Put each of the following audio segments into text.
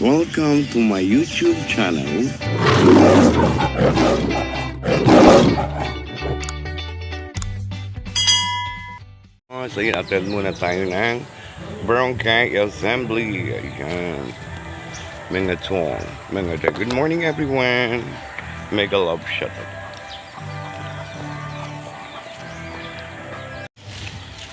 Welcome to my YouTube channel. So yun, attend muna tayo ng Barangay Assembly. Ayan. Mingatong. Good morning everyone. Mega love shot.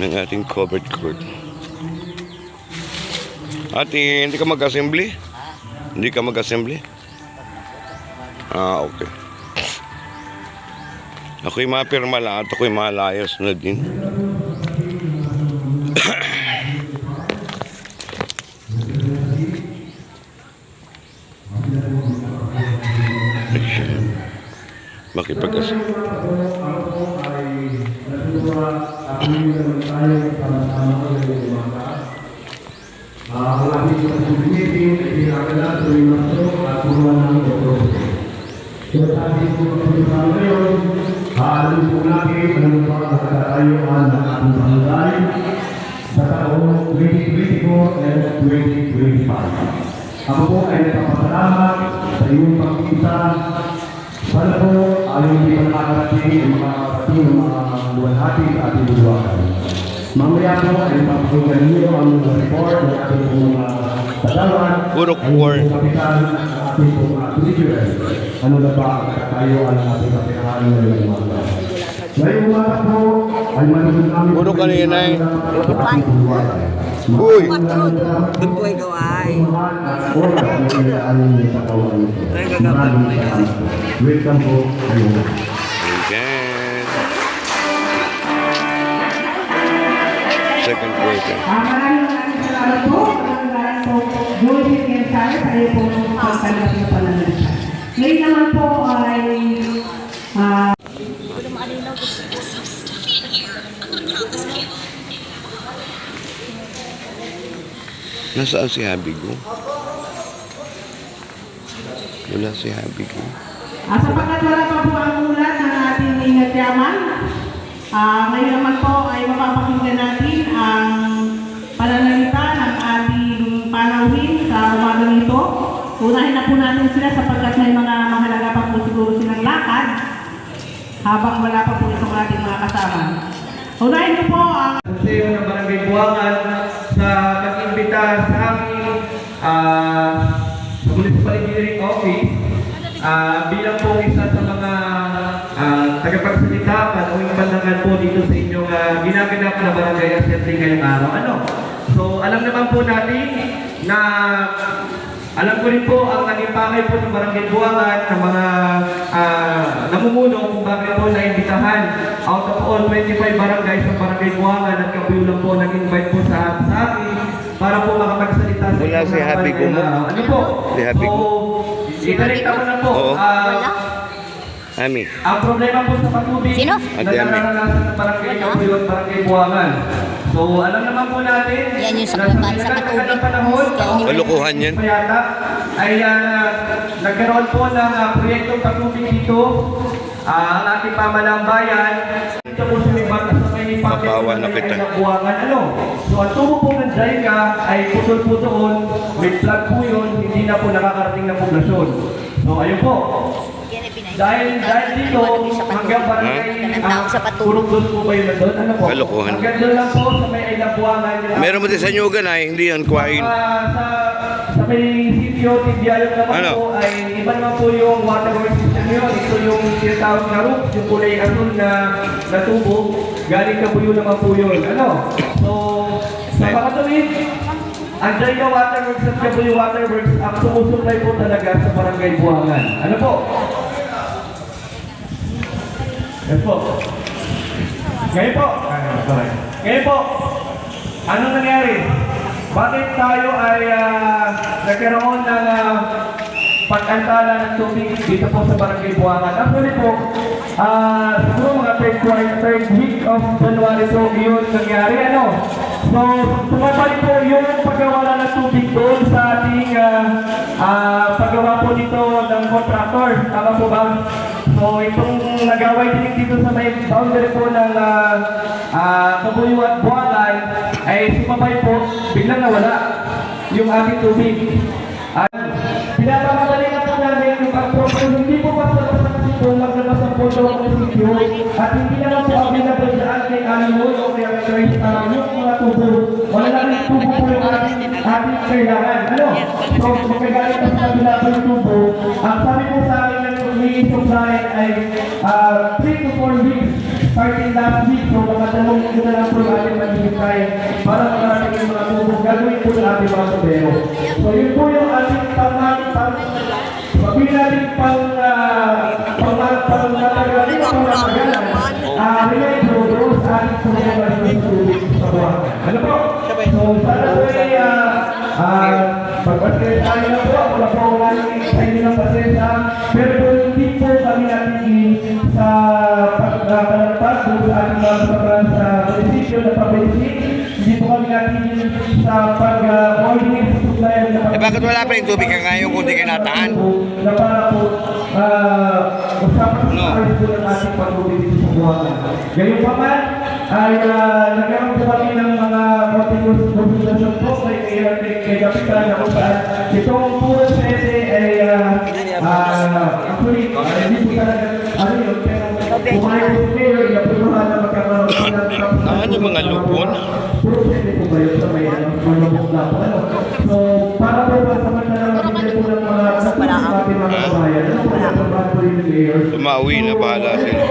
Ng ating covered court. Ate, hindi ka mag-assembly? Hindi ka mag-assembly? Ah, okay. Ako'y mapirma lang at ako'y malayos na din. Makipag-assembly. Malapit sa community, ay pinagala sa imasok at buwan ng ito. So sabi ko sa ngayon, haalin po natin ang pagkakatayuan ng ating barangay sa taong 2024 and 2025. Ako po ay napapasalamat sa iyong pagkita. Sana po ayaw hindi pagkakarating ang mga kapatid ng mga luwalhati sa ating buwakan. Mamaya po ay papakinggan niyo ang report ng ating mga tagawan. Puro core. Kapitan ng ating mga procedure. Ano na ba ang katayuan ng ating kapitahan ngayong umaga? Ngayong umaga po ay manunod namin. Puro kanina eh. Uy! Good boy ko ay. Welcome po kayo. Ayan. Second quarter. Maraming salamat po. Maraming po. Joyce Kensal, tayo po pagtanggap ng pananalitan. Ngayon naman po ay Nasaan si Habigo? Wala si Habigo. sapagkat wala pa po ang ulat ng ating ingat yaman. Ngayon naman po ay mapapakinggan natin ang pananalita ng ating panauhin sa umaga nito. Unahin na po natin sila sapagkat may mga mahalaga pa po siguro silang lakad habang wala pa po itong ating mga kasama. Unahin ko po ang Consejo ng Barangay Buangan sa pag-imbita sa aming Municipal Engineering Office bilang po isa sa mga tagapagsalita o yung pandangan po dito sa inyong ginaganap na Barangay Assembly ngayong araw. So alam naman po natin na alam ko rin po ang naging pakay po ng Barangay Buangan ng mga namumuno kung bakit po naimbitahan out of all 25 barangays ng Barangay Buangan at Kapuyulang po nag-invite po sa akin para po makapagsalita sa Wala si Habigo mo. ano po? Si Habigo. So, ikalita ko na po. Oo. Ami. Ang problema po sa patubig Sino? na Ate Ami. nararanasan ng Barangay Kapuyo at Barangay Buangan. So alam naman po natin Yan yung sa na baba, sa patubig. ng panahon, Kalukuhan yan. yata, ay nagkaroon po ng proyektong patubig dito. Ang ating pamalang bayan, ito po sumibat sa may Papawa na kita. Buangan. So ang tubo po ng Jaica ay putol po doon, may plug po yun, hindi na po nakakarating na poblasyon. So ayun po. Dahil dito, hanggang barangay, purong doon po ba yun na doon? Ano po? Kalokohan. Hanggang doon lang po sa may Buangan. Meron mo din sa Nyugan ay hindi yan kwain. Sa may sitio, Tibiayog naman Ano? po, ay iba naman po yung waterway system yun. Ito yung tinatawag na roof, yung kulay asul na tubo. Galing Kapuyo naman po yun. So, sa mga tuwid, ang Jaica Waterworks at Kapuyo Waterworks ang sumusupply po talaga sa Barangay Buangan. Ano po? Yes po. Ngayon po. Ngayon po. Anong nangyari? Bakit tayo ay nagkaroon ng pag-antala ng tubig dito po sa Barangay Buangan? Actually po, siguro mga third week of January po yun nangyari. So, tumabalik po yung pagkawala ng tubig doon sa ating paggawa po dito ng contractor. Tama po ba? So, itong nagaway din dito sa may boundary po ng Kabuyo at Buangan ay sumabay po, biglang nawala yung ating tubig. At po maglabas ng pondo ng munisipyo at hindi naman po available dyan kay Alimol o kaya kay yung mga tubo. Wala namin tubo po yung ating kailangan. Ano? So, magkagalit ang kabila po yung tubo. Ang sabi po sa akin ng supply ay 3 to 4 weeks starting last week. So, mga 2 linggo na lang po yung ating maghihintay para makarating yung mga tubo. Gagawin po ng ating mga tubero. So, yun po yung ating Pagpili natin relate programs sa ating pagkakas ng tubig sa buwan. Ano po? So, sana po ay pagpasaya tayo na po. Wala po namin sa inyo ng pasensya. Pero hindi po kami natigil sa pagkakalagpas doon sa ating mga sobrang sa munisipyo na pabilisik. Hindi po kami natigil sa pag-coordinate sa supply ng bakit wala pa yung tubig ka ngayon kung di ka nataan? na para po usapan sa ayos po ng ating pag-uwi dito sa buwangan. Ngayon pa man, ay nagkaroon po kami ng mga konting konsultasyon po kay Kapitan na kung saan itong puro sese ay actually, hindi po talaga ano yun, pero kumain po si Mayor, inapunuhan na magkakaroon Yung mga lupon? puro sese po ba yun sa may malubog na po. So, para po ba sa magkakaroon po ng mga natin mga kabayan, ano po yung trabaho po yung Mayor? Tumauwi na, bahala sila.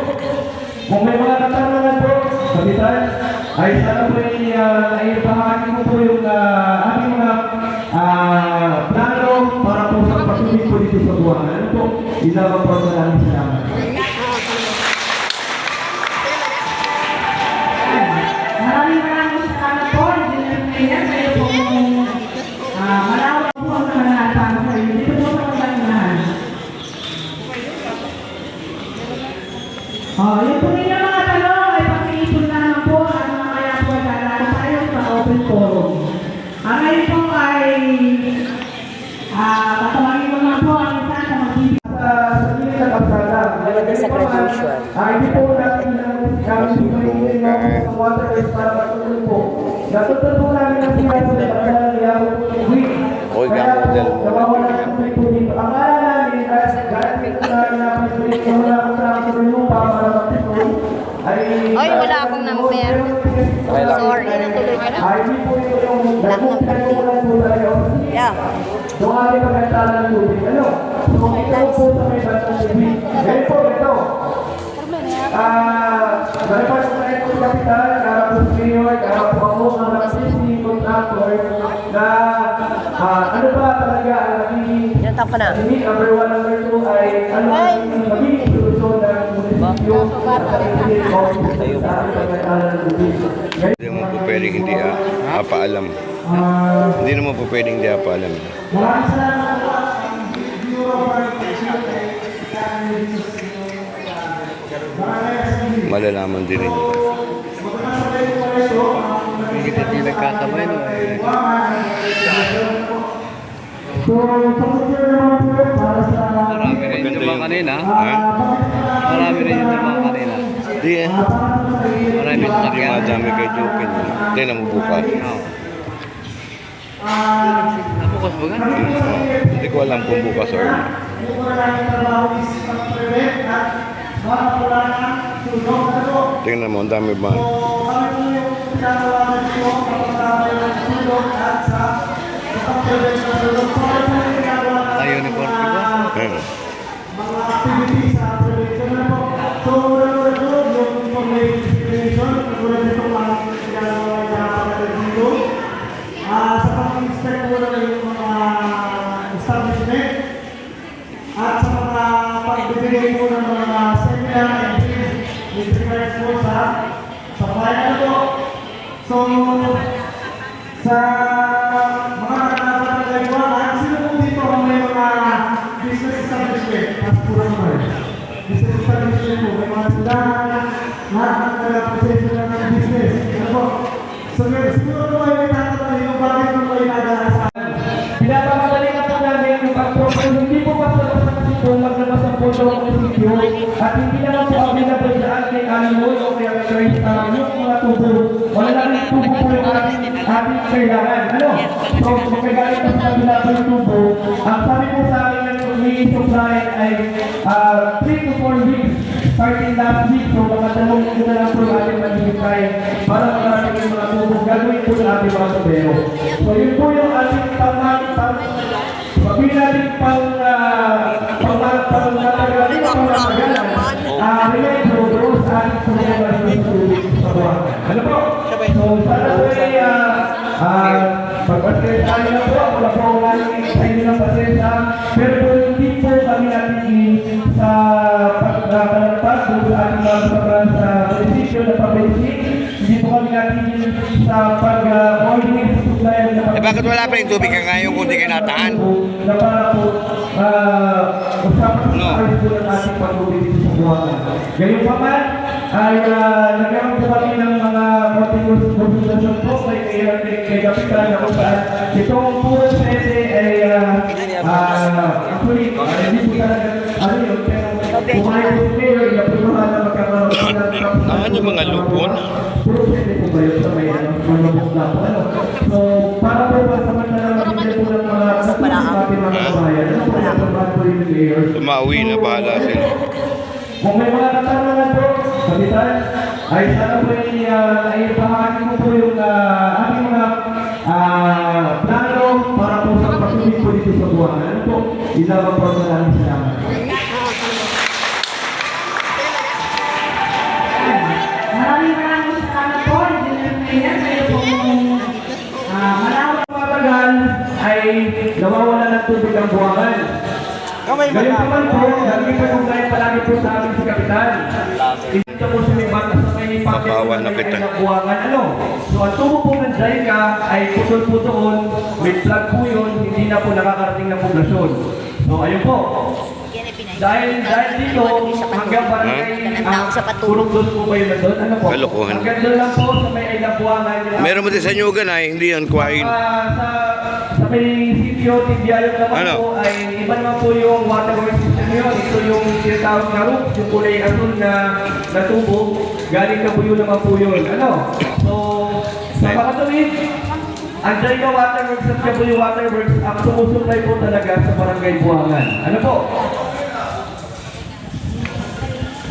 Kung may mga katanungan po, Kapitan, ay sana po ay pahagi mo po yung ating mga plano para po sa patuloy po dito sa buwangan. Ano po, ilawang po sa namin salamat. Maraming salamat po, Engineer Mayor. Kayo po malawak po ang nananatang sa inyo. Dito po sa katanungan. Yung po ninyo mga tanong ay pag-iipon na naman po at mamaya po ay lalaro tayo sa open forum. Ngayon po ay tatawagin mo na po ang isa sa magbibigay. Sa gilid ng kalsada, Maganda sa graduation. hindi po natin ng water race para patuloy po. Natutunan po namin ang sila sa pagkakaliyaw week. Oy, Kaya model mo. nawawala ang tuloy po dito. Ang ala namin, gamit ko namin na patuloy ko na ako sa aking lupa para matuloy. Oy, wala akong number. Sorry, natuloy ka na. Ay, hindi po ito yung nagpupunan po tayo. Yeah. So, ating pagkakala ng tubig. Ano? So, ito po sa may batang tubig. Ganyan po, ito. Dapat sa ito kapitan, karapos mayor, karapos ako, karapos ni contractor, na ano ba talaga ang nagiging Ilan taon ka na? number 1, number 2 ay ano ang magiging solusyon ng munisipyo at magiging office sa ating pagkakala ng tubig. Hindi mo po pwedeng hindi paalam. Hindi naman po pwedeng hindi paalam. Maraming salamat po ang Bureau of Malalaman din ninyo. Hindi nagkasabay no Marami rin yung mga kanina. Ha? Marami rin yung mga kanina. Di eh. Marami Hindi sakyan. madami kay Jokin. Tingnan mo bukas. Nabukas ba nga? Hindi ko alam kung bukas or tingnan mo, ang dami ba? Ayaw ni Corti ba? Ayun. mga activities sa prevention na po. So, una-una po, yung information prevention, katulad nito mga ginagawa na pagkakas dito. Sa pag-inspect po na yung mga establishment at sa mga pagbibigay po ng mga seminar and with regards po sa bayan po. So, sa mga nakakapagaywan, sino po dito ang may mga business establishment? As pura naman. Business establishment po, may mga tindahan, lahat ng professional ng business. Ano po? So, siguro po ay may tatanong yung bakit po kayo nag-aasahan. Pinapamadali na po namin yung pag-propose. Hindi po basta-basta kasi po maglabas ang pondo ng munisipyo at hindi naman po available dyan kay Alimol o kaya kay yung mga tubo. Wala namin tubo po yung ating kailangan. Ano? So, magkagalit na sa kabila po yung tubo. Ang sabi po sa akin ng supply ay 3 to 4 weeks ating mga sabero. So yun po yung ating sabihin natin relate progress sa ating sumusunod ng tubig sa buwangan. Ano po? So sana po ay pagpasensya na po, wala po ang sa inyo ng pasensya, pero po hindi po kami natigil sa pagkakalagpas doon sa ating mga sobrang sa munisipyo na pabilisik. Hindi po kami natigil sa pag-coordinate sa supplier na pabilisik. Bakit wala pa yung tubig ka ngayon kung di kayo nataan? Na para po usapan sa ayos po ng ating pag-ubilis sa buwangan. Gayong pa man, ay nagkaroon po kami ng mga continuous consultation po kay Kapitan na kung saan itong puro sese ay actually, hindi po talaga ano yun, pero pumayos po kayo, inapunuhan na magkakaroon Ano yung mga lupon? puro sese po ba yun sa may lubog na po, ano? So, para po ba sa magkakaroon po ng mga natin mga kabayan, ano po yung trabaho po yung mayor? Tumauwi na, bahala sila. Kung may mga katanungan po, Kapitan, ay sana po ay bahagi mo po yung ating mga plano para po sa patuloy po dito sa buwangan. Ano po? Ilabang po sa namin salamat. Maraming salamat po, Engineer Mayor. Kayo po malawak. Matagal ay nawawala ng tubig ang buwangan. Ngayon naman po, naging pagkakain palagi po sa amin si Kapitan. Ito po sa may bata sa may Mapawa na kita. buwangan. Ano? So ang tubo po ng Jaika ay putol po doon, may plug po yun, hindi na po nakakarating na poblasyon. So ayun po. Dahil dito, hanggang barangay, kurong doon po kayo na doon. Ano po? Kalokohan. Hanggang doon lang po sa may ilang buwangan. Meron mo din sa Nyugan ay hindi yan kwain. Sa may sitio, Tibyayog naman Ano? po ay iba naman po yung waterworks system yun. Ito yung tinatawag na roof, yung kulay asul na tubo. Galing na buyo naman po yun. Ano? So, sa makatuwid, ang Jaika Waterworks at Kabuyo Waterworks ang sumusupply po talaga sa barangay Buwangan. Ano po?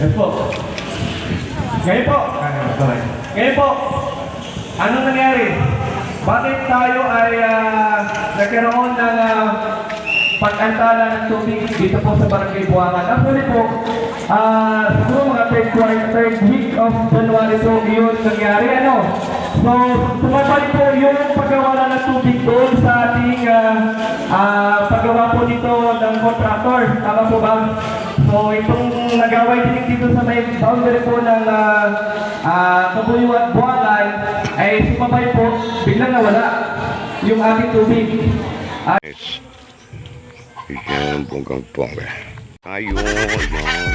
Yes po. Ngayon po. Ngayon po. Anong nangyari? Bakit tayo ay nagkaroon ng pag-antala ng tubig dito po sa Barangay Buwangan? Actually po, siguro mga third week of January po yun nangyari. Ano? So, sumabay po yung pagkawala ng tubig doon sa ating paggawa po dito ng contractor. Tama po ba? So, itong nagaway din dito sa may boundary po ng Kabuyo at Buwangan ay sumabay po, biglang nawala yung ating tubig. Guys, yan, bonggang-bongga. Ayun, yan.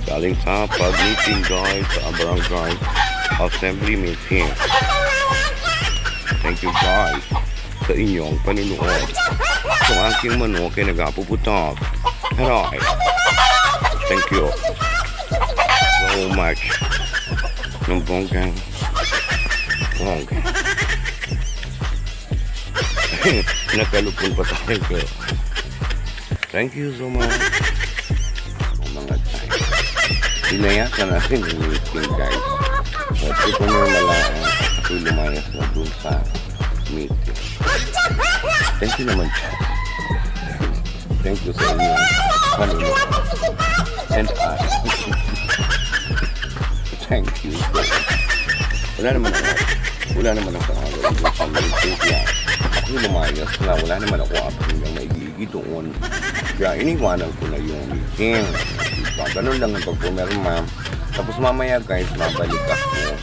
Galing sa pag-meeting guys, sa barangay assembly meeting. Thank you guys sa inyong paninuod. Kung aking manok ay nagapuputok. Haray. Thank you so much. Ng bonggang. Nakalupon pa tayo. Thank you so much. Mga tayo. Sinayakan natin yung meeting guys. At ito na malaan ako'y lumayas na dun sa meeting. Thank you naman siya. Thank you sa inyo. Panunood. And thank you. Wala naman ako dun sa meeting yan. Ako'y lumayas na wala naman ako hanggang maigigi doon. Kaya iniwanan ko na yung meeting. Diba? Ganun lang ang pagpumirma. Tapos mamaya guys, mabalik ako.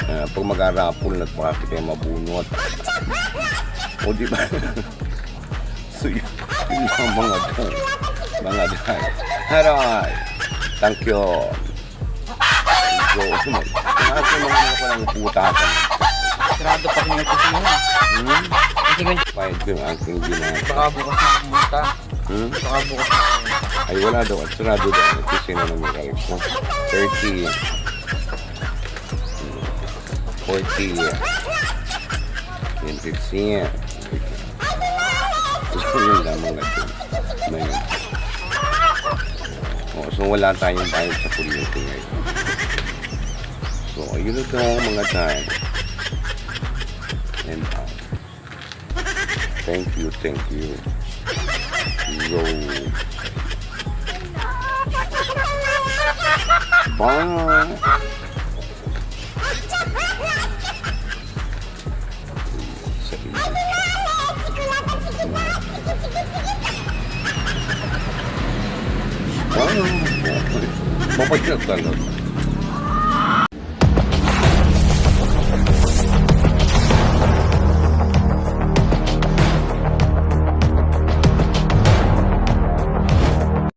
Pag mag-arapol na parati kayo mabunot. O diba? So yun lang mga guys. Mga guys. Haray! Thank you. So, nasa mga palang putakan. Sarado pa rin ito sa mga. Pahit ko yung aking ginagawa. Baka bukas na kumunta. Baka bukas na kumunta. Ay wala daw. At sarado daw. Kasi na naman kayo. 30. 40. 26. So yun lang mga ito. So wala tayong bayad sa kuryente ngayon. So ayun ito mga time. And Thank you. Yo. Bye. Bye. Mapagkat talaga.